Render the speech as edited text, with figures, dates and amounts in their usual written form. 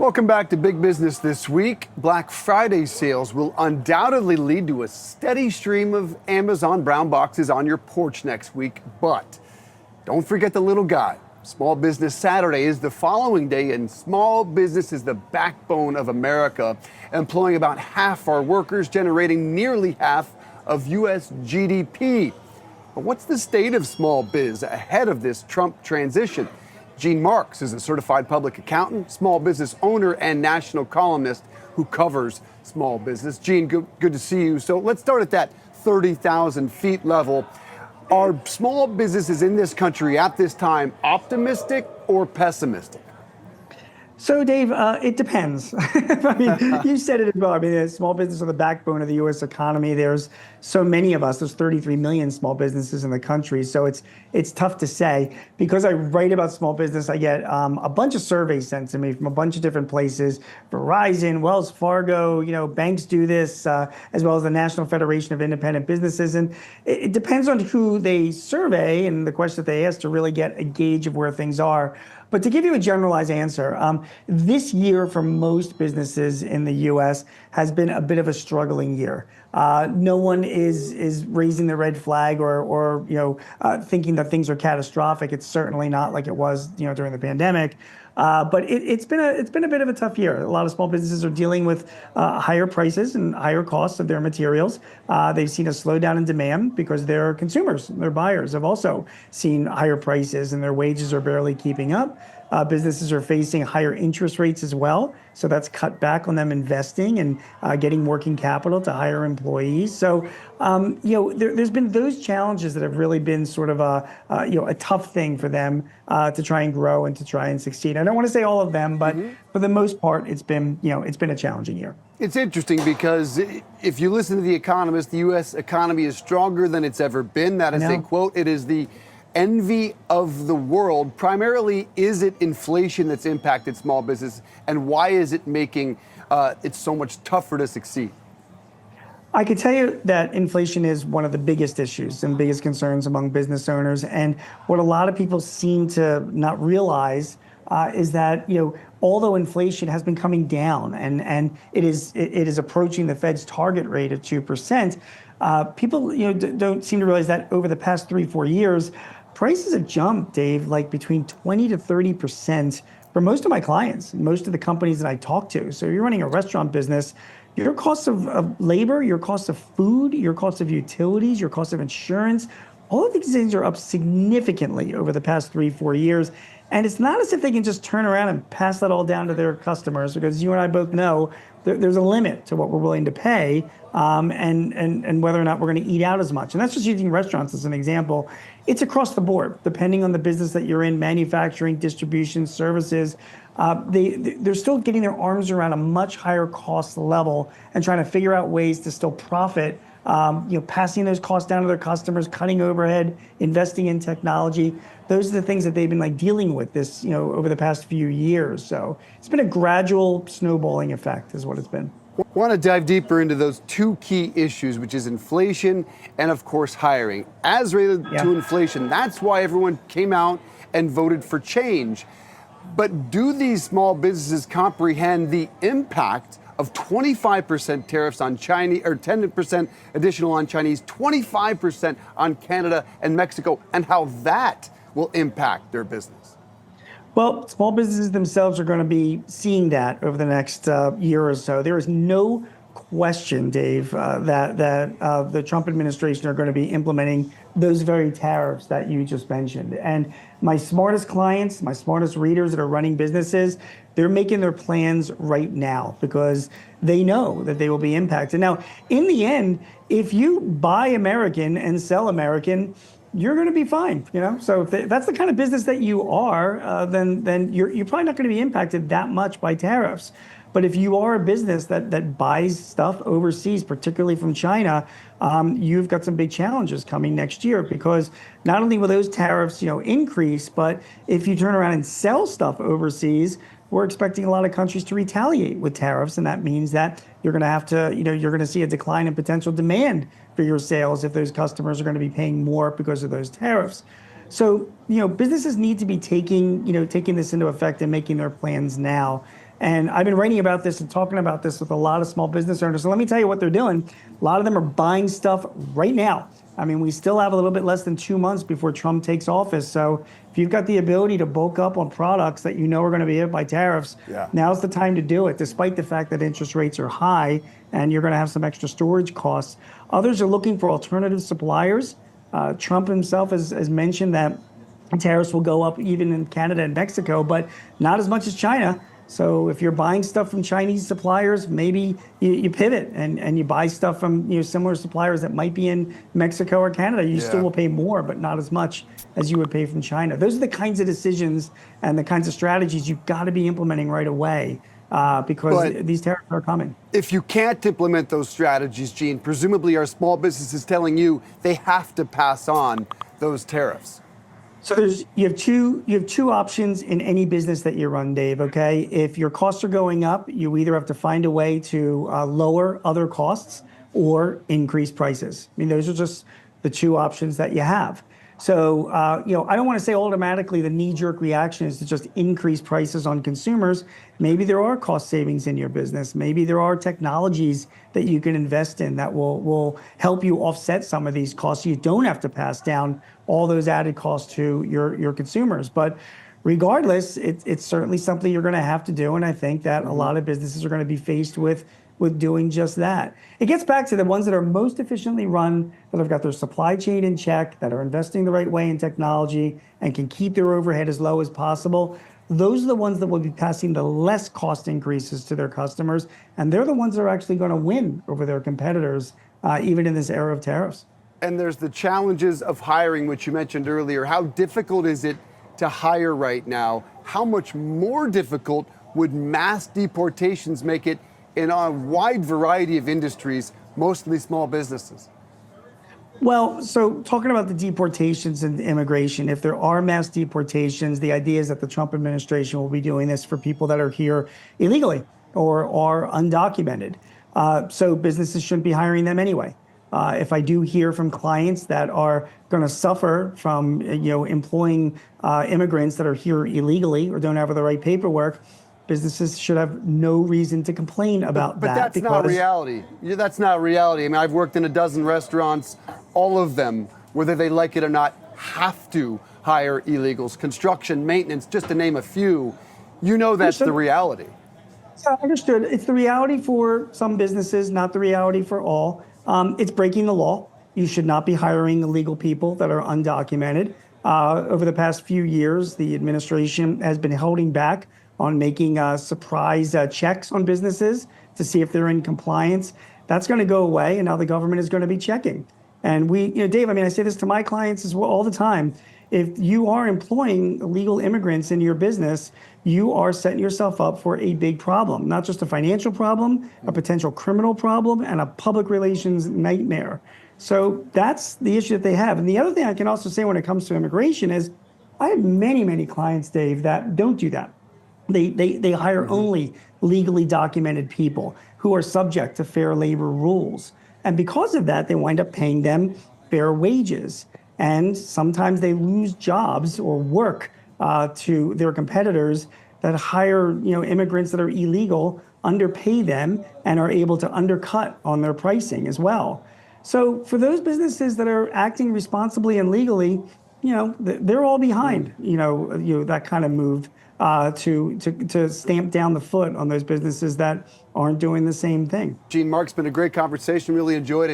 Welcome back to Big Business This Week. Black Friday sales will undoubtedly lead to a steady stream of Amazon brown boxes on your porch next week. But don't forget the little guy. Small Business Saturday is the following day, and small business is the backbone of America, employing about half our workers, generating nearly half of U.S. GDP. But what's the state of small biz ahead of this Trump transition? Gene Marks is a certified public accountant, small business owner, and national columnist who covers small business. Gene, good to see you. So let's start at that 30,000 feet level. Are small businesses in this country at this time optimistic or pessimistic? So, Dave, it depends. I mean, you said it as well. I mean, small business are the backbone of the U.S. economy. There's so many of us. There's 33 million small businesses in the country. So it's tough to say. Because I write about small business, I get a bunch of surveys sent to me from a bunch of different places. Verizon, Wells Fargo, banks do this, as well as the National Federation of Independent Businesses. And it depends on who they survey and the question that they ask to really get a gauge of where things are. But to give you a generalized answer, this year for most businesses in the U.S. has been a bit of a struggling year. No one is raising the red flag or thinking that things are catastrophic. It's certainly not like it was during the pandemic. But it's been a bit of a tough year. A lot of small businesses are dealing with higher prices and higher costs of their materials. They've seen a slowdown in demand because their consumers, their buyers, have also seen higher prices and their wages are barely keeping up. Businesses are facing higher interest rates as well, so that's cut back on them investing and getting working capital to hire employees. So, there's been those challenges that have really been sort of a tough thing for them to try and grow and to try and succeed. I don't want to say all of them, but for the most part, it's been a challenging year. It's interesting because if you listen to The Economist, the U.S. economy is stronger than it's ever been. That is a quote. It is the envy of the world. Primarily, is it inflation that's impacted small business, and why is it making it so much tougher to succeed? I can tell you that inflation is one of the biggest issues and biggest concerns among business owners. And what a lot of people seem to not realize is that, although inflation has been coming down and it is approaching the Fed's target rate of 2%, people don't seem to realize that over the past 3-4 years, prices have jumped, Dave, like between 20 to 30% for most of my clients, most of the companies that I talk to. So you're running a restaurant business, your cost of labor, your cost of food, your cost of utilities, your cost of insurance, all of these things are up significantly over the past 3-4 years. And it's not as if they can just turn around and pass that all down to their customers, because you and I both know there's a limit to what we're willing to pay and whether or not we're going to eat out as much. And that's just using restaurants as an example. It's across the board, depending on the business that you're in, manufacturing, distribution, services. They're still getting their arms around a much higher cost level and trying to figure out ways to still profit, passing those costs down to their customers, cutting overhead, investing in technology. Those are the things that they've been dealing with this, over the past few years. So it's been a gradual snowballing effect is what it's been. I want to dive deeper into those two key issues, which is inflation and, of course, hiring. As related to inflation, that's why everyone came out and voted for change. But do these small businesses comprehend the impact of 25% tariffs on Chinese, or 10% additional on Chinese, 25% on Canada and Mexico, and how that will impact their business? Well, small businesses themselves are going to be seeing that over the next year or so. There is no question, Dave, that the Trump administration are going to be implementing those very tariffs that you just mentioned. And my smartest clients, my smartest readers that are running businesses, they're making their plans right now because they know that they will be impacted. Now, in the end, if you buy American and sell American, you're going to be fine, So if that's the kind of business that you are, then you're probably not going to be impacted that much by tariffs. But if you are a business that buys stuff overseas, particularly from China, you've got some big challenges coming next year, because not only will those tariffs, increase, but if you turn around and sell stuff overseas, we're expecting a lot of countries to retaliate with tariffs, and that means that you're going to have to, you're going to see a decline in potential demand for your sales if those customers are going to be paying more because of those tariffs. So, businesses need to be taking this into effect and making their plans now. And I've been writing about this and talking about this with a lot of small business owners. So let me tell you what they're doing. A lot of them are buying stuff right now. I mean, we still have a little bit less than 2 months before Trump takes office. So if you've got the ability to bulk up on products that you know are going to be hit by tariffs, now's the time to do it, despite the fact that interest rates are high and you're going to have some extra storage costs. Others are looking for alternative suppliers. Trump himself has mentioned that tariffs will go up even in Canada and Mexico, but not as much as China. So if you're buying stuff from Chinese suppliers, maybe you pivot and you buy stuff from similar suppliers that might be in Mexico or Canada. You still will pay more, but not as much as you would pay from China. Those are the kinds of decisions and the kinds of strategies you've got to be implementing right away because these tariffs are coming. If you can't implement those strategies, Gene, presumably our small businesses telling you they have to pass on those tariffs. So you have two options in any business that you run, Dave. Okay, if your costs are going up, you either have to find a way to lower other costs or increase prices. I mean, those are just the two options that you have. So I don't want to say automatically the knee-jerk reaction is to just increase prices on consumers. Maybe there are cost savings in your business. Maybe there are technologies that you can invest in that will help you offset some of these costs. You don't have to pass down all those added costs to your consumers. But regardless, it's certainly something you're going to have to do. And I think that a lot of businesses are going to be faced with doing just that. It gets back to the ones that are most efficiently run, that have got their supply chain in check, that are investing the right way in technology and can keep their overhead as low as possible. Those are the ones that will be passing the less cost increases to their customers. And they're the ones that are actually going to win over their competitors, even in this era of tariffs. And there's the challenges of hiring, which you mentioned earlier. How difficult is it to hire right now? How much more difficult would mass deportations make it in a wide variety of industries, mostly small businesses? Well, so talking about the deportations and immigration, if there are mass deportations, the idea is that the Trump administration will be doing this for people that are here illegally or are undocumented. So businesses shouldn't be hiring them anyway. If I do hear from clients that are going to suffer from employing immigrants that are here illegally or don't have the right paperwork, businesses should have no reason to complain about that. But that's not reality. That's not reality. I mean, I've worked in a dozen restaurants. All of them, whether they like it or not, have to hire illegals. Construction, maintenance, just to name a few. You know that's the reality. So understood. It's the reality for some businesses, not the reality for all. It's breaking the law. You should not be hiring illegal people that are undocumented. Over the past few years, the administration has been holding back on making surprise checks on businesses to see if they're in compliance. That's going to go away, and now the government is going to be checking. And Dave, I mean, I say this to my clients as well all the time. If you are employing illegal immigrants in your business, you are setting yourself up for a big problem, not just a financial problem, a potential criminal problem, and a public relations nightmare. So that's the issue that they have. And the other thing I can also say when it comes to immigration is I have many, many clients, Dave, that don't do that. They hire only legally documented people who are subject to fair labor rules. And because of that, they wind up paying them fair wages. And sometimes they lose jobs or work to their competitors that hire immigrants that are illegal, underpay them, and are able to undercut on their pricing as well. So for those businesses that are acting responsibly and legally, they're all behind that kind of move to stamp down the foot on those businesses that aren't doing the same thing. Gene, Mark's been a great conversation. Really enjoyed it.